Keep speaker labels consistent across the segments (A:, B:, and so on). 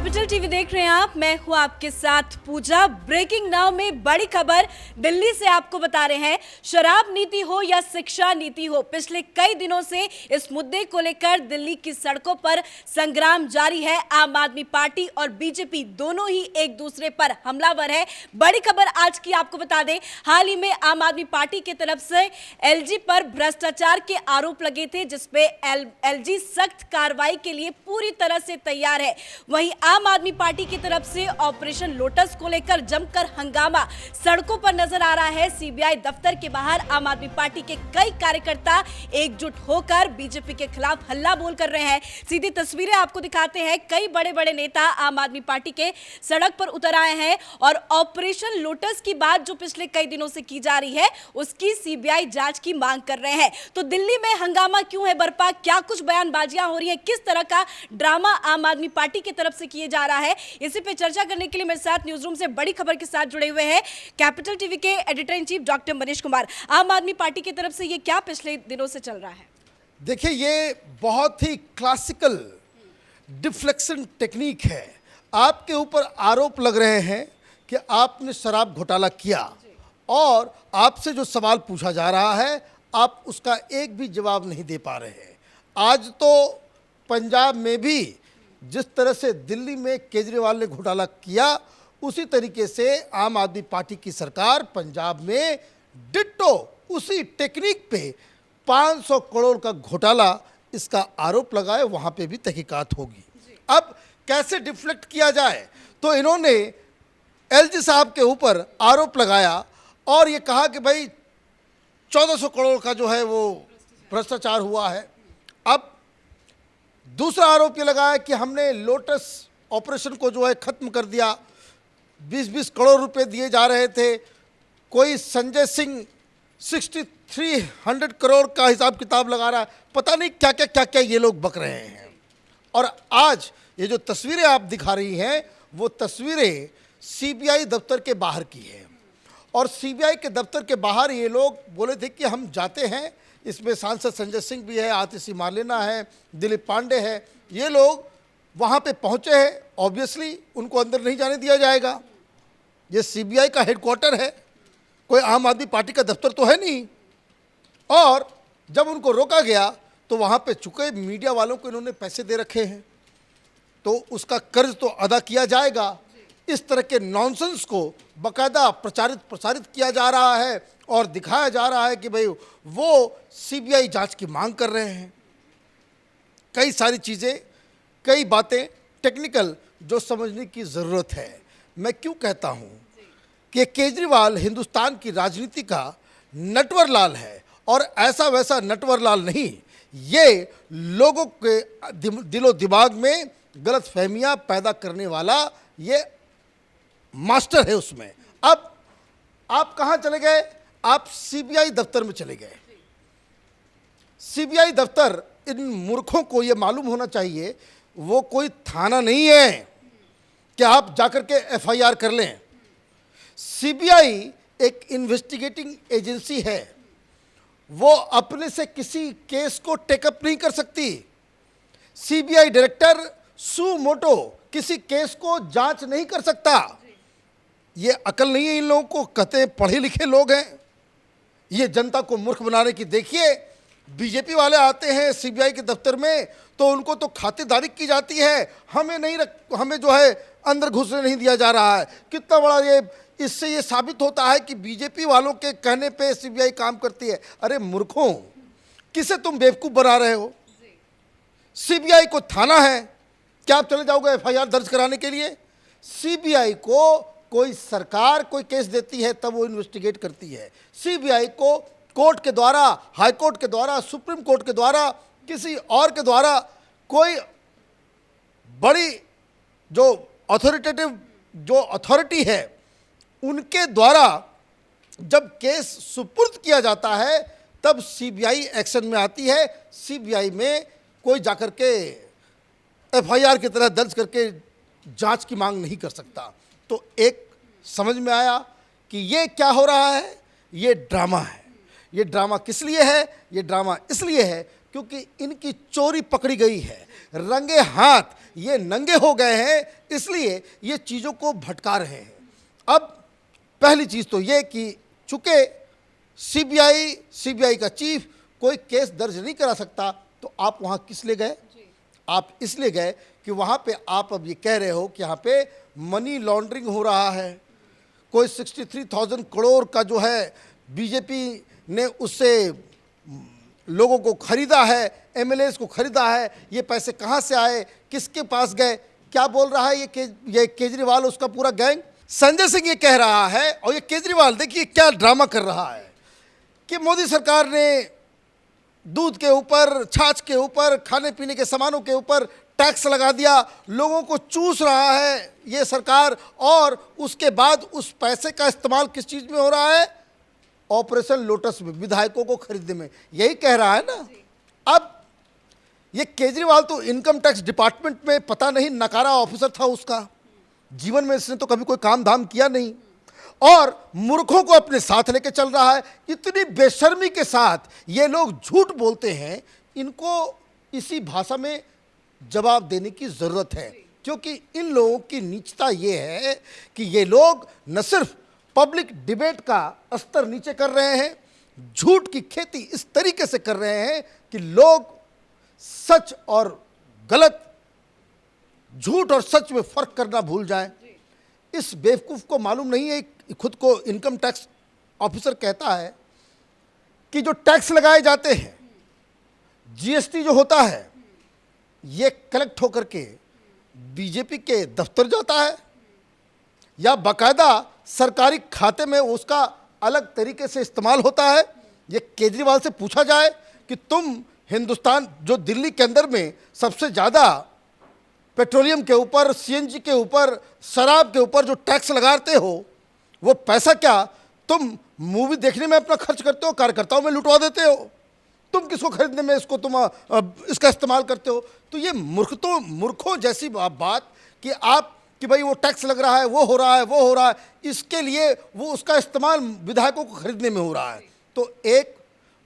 A: Capital TV देख रहे हैं आप। मैं हूं आपके साथ पूजा। ब्रेकिंग नाउ में बड़ी खबर दिल्ली से आपको बता रहे हैं। शराब नीति हो या शिक्षा नीति हो, पिछले कई दिनों से इस मुद्दे को लेकर दिल्ली की सड़कों पर संग्राम जारी है। आम आदमी पार्टी और बीजेपी दोनों ही एक दूसरे पर हमलावर है। बड़ी खबर आज की आपको बता दें, हाल ही में आम आदमी पार्टी की तरफ से एलजी पर भ्रष्टाचार के आरोप लगे थे, जिसपे एलजी सख्त कार्रवाई के लिए पूरी तरह से तैयार है। वहीं आम आदमी पार्टी की तरफ से ऑपरेशन लोटस को लेकर जमकर हंगामा सड़कों पर नजर आ रहा है। सीबीआई दफ्तर के बाहर आम आदमी पार्टी के कई कार्यकर्ता एकजुट होकर बीजेपी के खिलाफ हल्ला बोल कर रहे हैं। सीधी तस्वीरें आपको दिखाते हैं। कई बड़े बड़े नेता आम आदमी पार्टी के सड़क पर उतर आए हैं और ऑपरेशन लोटस की बात जो पिछले कई दिनों से की जा रही है, उसकी सीबीआई जांच की मांग कर रहे हैं। तो दिल्ली में हंगामा क्यों है बरपा, क्या कुछ बयानबाजियां हो रही है, किस तरह का ड्रामा आम आदमी पार्टी की तरफ से किए जा रहा है, इसी पे चर्चा करने के लिए मेरे साथ न्यूज रूम से बड़ी खबर के साथ जुड़े हुए हैं कैपिटल टीवी के editor in chief doctor Manish Kumar. आम आदमी पार्टी की तरफ से ये क्या पिछले दिनों से चल रहा है?
B: देखिए, ये बहुत ही क्लासिकल डिफ्लेक्शन टेक्निक है। आपके ऊपर आरोप लग रहे हैं कि आपने शराब घोटाला किया और आपसे जो सवाल पूछा जा रहा है, आप उसका एक भी जवाब नहीं दे पा रहे हैं। आज तो पंजाब में भी जिस तरह से दिल्ली में केजरीवाल ने घोटाला किया, उसी तरीके से आम आदमी पार्टी की सरकार पंजाब में डिट्टो उसी टेक्निक पे 500 करोड़ का घोटाला, इसका आरोप लगाए, वहां पे भी तहकीकात होगी। अब कैसे डिफ्लेक्ट किया जाए, तो इन्होंने एलजी साहब के ऊपर आरोप लगाया और ये कहा कि भाई 1400 करोड़ का जो है वो भ्रष्टाचार हुआ है। अब दूसरा आरोप ये लगाया कि हमने लोटस ऑपरेशन को जो है ख़त्म कर दिया। 20-20 करोड़ रुपए दिए जा रहे थे। कोई संजय सिंह 6300 करोड़ का हिसाब किताब लगा रहा है। पता नहीं क्या क्या ये लोग बक रहे हैं। और आज ये जो तस्वीरें आप दिखा रही हैं, वो तस्वीरें सीबीआई दफ्तर के बाहर की है। और सीबीआई के दफ्तर के बाहर ये लोग बोले थे कि हम जाते हैं, इसमें सांसद संजय सिंह भी है, आतिशी मार्लेना है, दिलीप पांडे है, ये लोग वहाँ पे पहुँचे हैं। ऑब्वियसली उनको अंदर नहीं जाने दिया जाएगा। ये सीबीआई का हेडक्वार्टर है, कोई आम आदमी पार्टी का दफ्तर तो है नहीं। और जब उनको रोका गया तो वहाँ पे चुके मीडिया वालों को इन्होंने पैसे दे रखे हैं, तो उसका कर्ज तो अदा किया जाएगा। इस तरह के नॉनसेंस को बाकायदा प्रसारित किया जा रहा है और दिखाया जा रहा है कि भाई वो सीबीआई जांच की मांग कर रहे हैं। कई सारी चीज़ें, कई बातें टेक्निकल जो समझने की ज़रूरत है। मैं क्यों कहता हूँ कि केजरीवाल हिंदुस्तान की राजनीति का नटवर लाल है, और ऐसा वैसा नटवर लाल नहीं, ये लोगों के दिलो दिमाग में गलत फहमियाँ पैदा करने वाला ये मास्टर है उसमें। अब आप कहाँ चले गए? आप सीबीआई दफ्तर में चले गए। सीबीआई दफ्तर, इन मूर्खों को ये मालूम होना चाहिए, वो कोई थाना नहीं है कि आप जाकर के एफआईआर कर लें। सीबीआई एक इन्वेस्टिगेटिंग एजेंसी है, वो अपने से किसी केस को टेकअप नहीं कर सकती। सीबीआई डायरेक्टर सू मोटो किसी केस को जांच नहीं कर सकता। ये अकल नहीं है इन लोगों को, कहते हैं पढ़े लिखे लोग हैं। ये जनता को मूर्ख बनाने की, देखिए बीजेपी वाले आते हैं सीबीआई के दफ्तर में तो उनको तो खातिरदारी की जाती है, हमें जो है अंदर घुसने नहीं दिया जा रहा है। कितना बड़ा इससे ये साबित होता है कि बीजेपी वालों के कहने पे सीबीआई काम करती है। अरे मूर्खों, किसे तुम बेवकूफ़ बना रहे हो? सीबीआई को थाना है, क्या आप चले जाओगे एफआईआर दर्ज कराने के लिए? सीबीआई को कोई सरकार कोई केस देती है तब वो इन्वेस्टिगेट करती है। सीबीआई को कोर्ट के द्वारा, हाई कोर्ट के द्वारा, सुप्रीम कोर्ट के द्वारा, किसी और के द्वारा, कोई बड़ी जो अथॉरिटी है उनके द्वारा जब केस सुपुर्द किया जाता है तब सीबीआई एक्शन में आती है। सीबीआई में कोई जाकर के एफआईआर की तरह दर्ज करके जांच की मांग नहीं कर सकता। तो एक समझ में आया कि ये क्या हो रहा है, ये ड्रामा है। ये ड्रामा किस लिए है? ये ड्रामा इसलिए है क्योंकि इनकी चोरी पकड़ी गई है, रंगे हाथ ये नंगे हो गए हैं, इसलिए ये चीज़ों को भटका रहे हैं। अब पहली चीज़ तो ये कि चूंकि सीबीआई का चीफ कोई केस दर्ज नहीं करा सकता, तो आप वहाँ किस लिए गए? आप इसलिए गए कि वहाँ पे आप अब ये कह रहे हो कि यहाँ पे मनी लॉन्ड्रिंग हो रहा है, कोई 63,000 करोड़ का जो है बीजेपी ने उससे लोगों को खरीदा है, एमएलएस को खरीदा है, ये पैसे कहाँ से आए, किसके पास गए? क्या बोल रहा है ये केजरीवाल, उसका पूरा गैंग? संजय सिंह ये कह रहा है, और ये केजरीवाल देखिए क्या ड्रामा कर रहा है कि मोदी सरकार ने दूध के ऊपर, छाछ के ऊपर, खाने पीने के सामानों के ऊपर टैक्स लगा दिया, लोगों को चूस रहा है ये सरकार, और उसके बाद उस पैसे का इस्तेमाल किस चीज़ में हो रहा है? ऑपरेशन लोटस में, विधायकों को खरीदने में। यही कह रहा है ना। अब ये केजरीवाल तो इनकम टैक्स डिपार्टमेंट में पता नहीं नकारा ऑफिसर था उसका, जीवन में इसने तो कभी कोई काम धाम किया नहीं, और मूर्खों को अपने साथ लेके चल रहा है। इतनी बेशर्मी के साथ ये लोग झूठ बोलते हैं, इनको इसी भाषा में जवाब देने की ज़रूरत है, क्योंकि इन लोगों की नीचता ये है कि ये लोग न सिर्फ पब्लिक डिबेट का स्तर नीचे कर रहे हैं, झूठ की खेती इस तरीके से कर रहे हैं कि लोग सच और गलत, झूठ और सच में फर्क करना भूल जाएं। इस बेवकूफ़ को मालूम नहीं है, खुद को इनकम टैक्स ऑफिसर कहता है कि जो टैक्स लगाए जाते हैं, जीएसटी जो होता है, ये कलेक्ट होकर के बीजेपी के दफ्तर जाता है या बाकायदा सरकारी खाते में उसका अलग तरीके से इस्तेमाल होता है। ये केजरीवाल से पूछा जाए कि तुम हिंदुस्तान, जो दिल्ली के अंदर में सबसे ज़्यादा पेट्रोलियम के ऊपर, सीएनजी के ऊपर, शराब के ऊपर जो टैक्स लगाते हो, वो पैसा क्या तुम मूवी देखने में अपना खर्च करते हो, कार्यकर्ताओं में लुटवा देते हो? तुम किसको खरीदने में इसको तुम इसका इस्तेमाल करते हो? तो ये मूर्खों जैसी बात कि भाई वो टैक्स लग रहा है, वो हो रहा है, वो हो रहा है, इसके लिए वो उसका इस्तेमाल विधायकों को खरीदने में हो रहा है। तो एक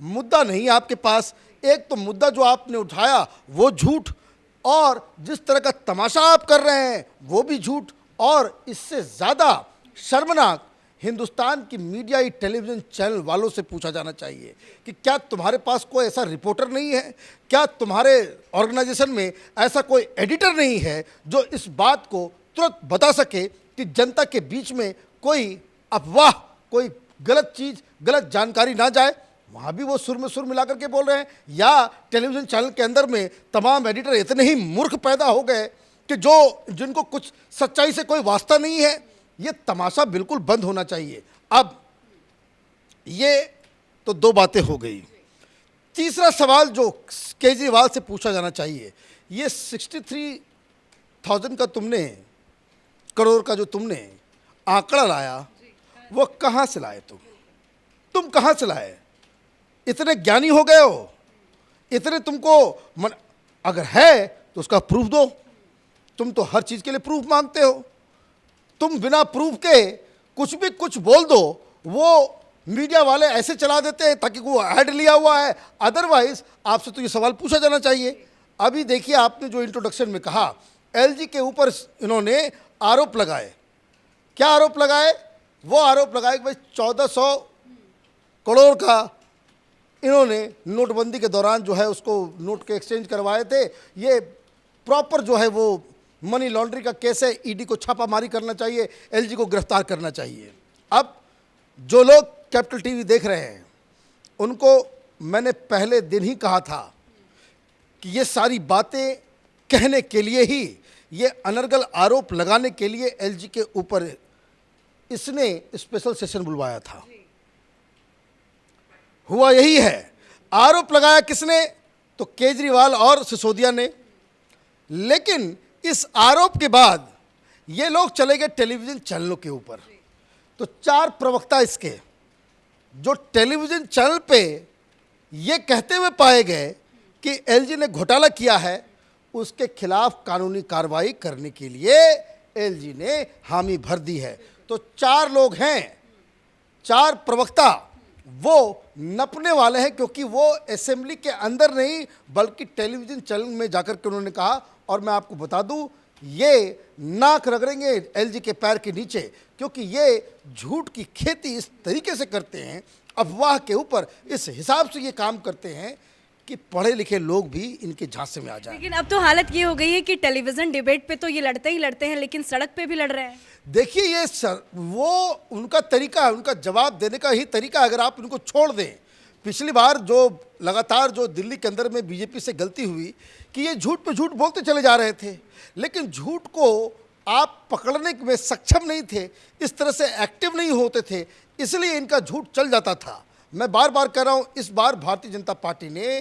B: मुद्दा नहीं आपके पास, एक तो मुद्दा जो आपने उठाया वो झूठ, और जिस तरह का तमाशा आप कर रहे हैं वो भी झूठ, और इससे ज़्यादा शर्मनाक हिंदुस्तान की मीडिया, टेलीविज़न चैनल वालों से पूछा जाना चाहिए कि क्या तुम्हारे पास कोई ऐसा रिपोर्टर नहीं है? क्या तुम्हारे ऑर्गेनाइजेशन में ऐसा कोई एडिटर नहीं है जो इस बात को तुरंत बता सके कि जनता के बीच में कोई अफवाह, कोई गलत चीज़, गलत जानकारी ना जाए? वहाँ भी वो सुर में सुर मिला करके बोल रहे हैं। या टेलीविज़न चैनल के अंदर में तमाम एडिटर इतने ही मूर्ख पैदा हो गए कि जिनको कुछ सच्चाई से कोई वास्ता नहीं है। ये तमाशा बिल्कुल बंद होना चाहिए। अब ये तो दो बातें हो गई। तीसरा सवाल जो केजरीवाल से पूछा जाना चाहिए, ये 63,000 का करोड़ का जो तुमने आंकड़ा लाया, वो कहाँ से लाए? तुम कहाँ से लाए? इतने ज्ञानी हो गए हो, इतने तुमको अगर है तो उसका प्रूफ दो। तुम तो हर चीज़ के लिए प्रूफ मांगते हो। तुम बिना प्रूफ के कुछ भी कुछ बोल दो, वो मीडिया वाले ऐसे चला देते हैं ताकि वो ऐड लिया हुआ है। अदरवाइज आपसे तो ये सवाल पूछा जाना चाहिए। अभी देखिए, आपने जो इंट्रोडक्शन में कहा, एलजी के ऊपर इन्होंने आरोप लगाए। क्या आरोप लगाए? वो आरोप लगाए कि भाई 1400 करोड़ का इन्होंने नोटबंदी के दौरान जो है उसको नोट के एक्सचेंज करवाए थे। ये प्रॉपर जो है वो मनी लॉन्ड्रिंग का केस है। ईडी को छापामारी करना चाहिए, एलजी को गिरफ्तार करना चाहिए। अब जो लोग कैपिटल टीवी देख रहे हैं, उनको मैंने पहले दिन ही कहा था कि ये सारी बातें कहने के लिए ही, ये अनर्गल आरोप लगाने के लिए एलजी के ऊपर इसने स्पेशल सेशन बुलवाया था। हुआ यही है। आरोप लगाया किसने? तो केजरीवाल और सिसोदिया ने। लेकिन इस आरोप के बाद ये लोग चले गए टेलीविज़न चैनलों के ऊपर। तो 4 प्रवक्ता इसके जो टेलीविज़न चैनल पे ये कहते हुए पाए गए कि एलजी ने घोटाला किया है, उसके खिलाफ कानूनी कार्रवाई करने के लिए एलजी ने हामी भर दी है। तो 4 लोग हैं, 4 प्रवक्ता वो नपने वाले हैं, क्योंकि वो असेंबली के अंदर नहीं बल्कि टेलीविजन चैनल में जाकर के उन्होंने कहा। और मैं आपको बता दूं, ये नाक रगड़ेंगे एलजी के पैर के नीचे, क्योंकि ये झूठ की खेती इस तरीके से करते हैं, अफवाह के ऊपर इस हिसाब से ये काम करते हैं कि पढ़े लिखे लोग भी इनके झांसे में आ जाएं।
A: लेकिन अब तो हालत ये हो गई है कि टेलीविजन डिबेट पे तो ये लड़ते ही लड़ते हैं, लेकिन सड़क पे भी लड़ रहे हैं।
B: देखिए ये वो उनका तरीका है, उनका जवाब देने का ही तरीका है। अगर आप उनको छोड़ दें, पिछली बार जो लगातार जो दिल्ली के अंदर में बीजेपी से गलती हुई कि ये झूठ पे झूठ बोलते चले जा रहे थे, लेकिन झूठ को आप पकड़ने में सक्षम नहीं थे, इस तरह से एक्टिव नहीं होते थे, इसलिए इनका झूठ चल जाता था। मैं बार बार कह रहा हूँ, इस बार भारतीय जनता पार्टी ने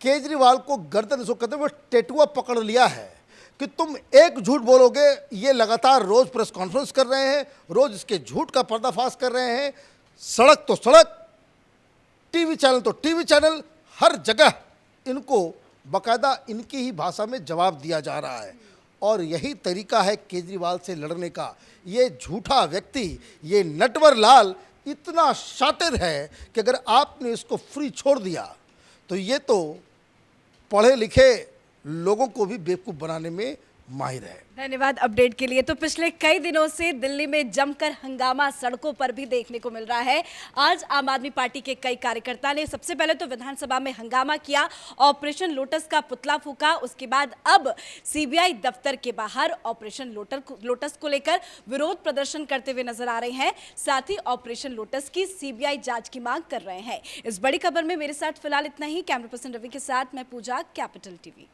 B: केजरीवाल को गर्दन इसको कहते हुए टेटुआ पकड़ लिया है कि तुम एक झूठ बोलोगे, ये लगातार रोज प्रेस कॉन्फ्रेंस कर रहे हैं, रोज इसके झूठ का पर्दाफाश कर रहे हैं, सड़क तो सड़क, टीवी चैनल तो टीवी चैनल, हर जगह इनको बाकायदा इनकी ही भाषा में जवाब दिया जा रहा है। और यही तरीका है केजरीवाल से लड़ने का। ये झूठा व्यक्ति, ये नटवर लाल इतना शातिर है कि अगर आपने इसको फ्री छोड़ दिया तो ये तो पढ़े लिखे लोगों को भी बेवकूफ़ बनाने में माहिर है।
A: धन्यवाद अपडेट के लिए। तो पिछले कई दिनों से दिल्ली में जमकर हंगामा सड़कों पर भी देखने को मिल रहा है। आज आम आदमी पार्टी के कई कार्यकर्ता ने सबसे पहले तो विधानसभा में हंगामा किया, ऑपरेशन लोटस का पुतला फूका, उसके बाद अब सीबीआई दफ्तर के बाहर ऑपरेशन लोटस को लेकर विरोध प्रदर्शन करते हुए नजर आ रहे हैं। साथ ही ऑपरेशन लोटस की सीबीआई जांच की मांग कर रहे हैं। इस बड़ी खबर में मेरे साथ फिलहाल इतना ही। कैमरा पर्सन रवि के साथ मैं पूजा, कैपिटल टीवी।